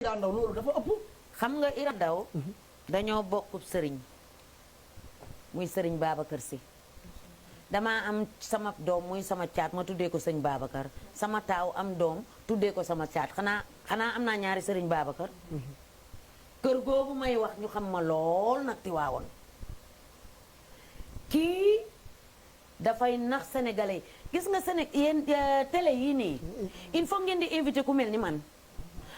Ira Ndaw loolu dafa ëpp. xam nga Ira Ndaw dañoo bokkub sëriñ muy sëriñ Babacar Si. damaa am sama doom muy sama caat ma tuddee ko sëñ Babacar sama taaw am doom tuddee ko sama caat xanaa am naa ñaari sëriñ Babacar. kër googu may wax ñu xam ma lool nag Tiwaawoon kii dafay nax sénégalais gis nga yéen télé yii nii il faut ngeen di invité ku mel ni man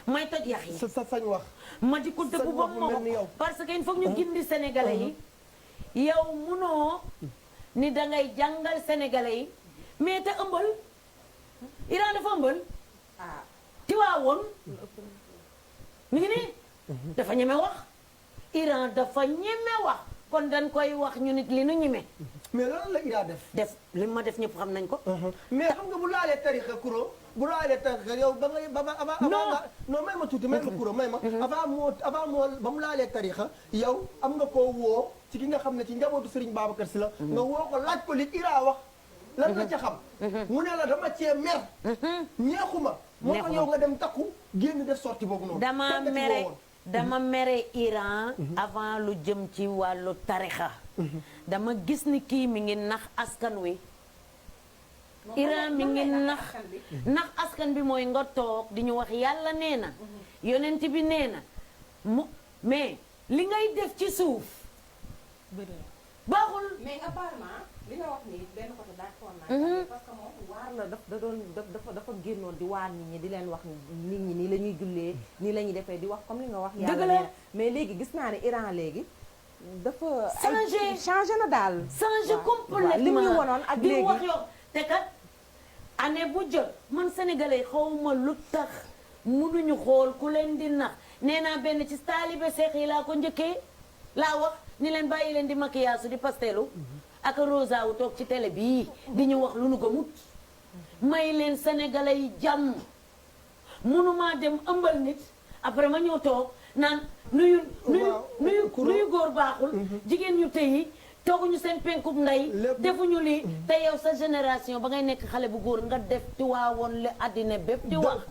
may toj yax yi sa sañ wax ma di ko dëbb ba moo parce que il faut ñu gindi sénégalais yi yow munoo ni dangay jàngal sénégalais yi mais te ëmbal Iran dafa ëmbal Tiwaawoon mi ngi nii dafa ñeme wax Iran dafa ñeme wax kon dañ koy wax ñu nit li nu ñeme mais loolu la Ira def li ma def ñëpp xam nañ ko mais xam nga bu laalee tarixa kuro bu laalee tarixa yow ba ngay ba non may ma tuuti may ma kuro may ma avant moo ba mu laalee tarixa yow am nga koo woo ci ki nga xam ne ci njabootu Serigne Babacar Si la nga woo ko laaj ko li Ira wax lan la ca xam mu ne la dama cee mer ñeexuma moo tax yow nga dem takku génn def sorti boobu noonu dama mere Iran avant lu jëm ci wàllu tarixa dama gis ni kii mi ngi nax askan wi Iran mi ngi nax askan bi mooy nga toog di ñu wax yàlla nee na yonent bi nee na mais li ngay def ci suuf baaxul mais apparemment li nga wax nii benn côté d'accord naa parce que moom waar la dafa génnoon di waar nit ñi di leen wax nit ñi nii la ñuy jullee nii la ñuy defee di wax comme li nga wax yàlla nee na mais léegi gis naa ne Iran léegi dafa changé na daal changé complètement li ñu wonoon ak léegi di wax yow te kat année bu jot man sénégalais xawma lu tax mënuñu xool ku leen di nax nee naa benn ci taalibe seex yi laa ko njëkkee laa wax ni leen bàyyi leen di maquillage di pastelu ak rosa wu toog ci télé bii di ñu wax lu nu gëmut may leen sénégalais yi jàmm mënumaa dem ëmbal nit après ma ñëw toog naan nuyu góor baaxul jigéen ñu tëyi tooguñu seen penkub ndey defuñu lii te yow sa génération ba ngay nekk xale bu góor nga def Tiwaawoon li àddina bépp di wax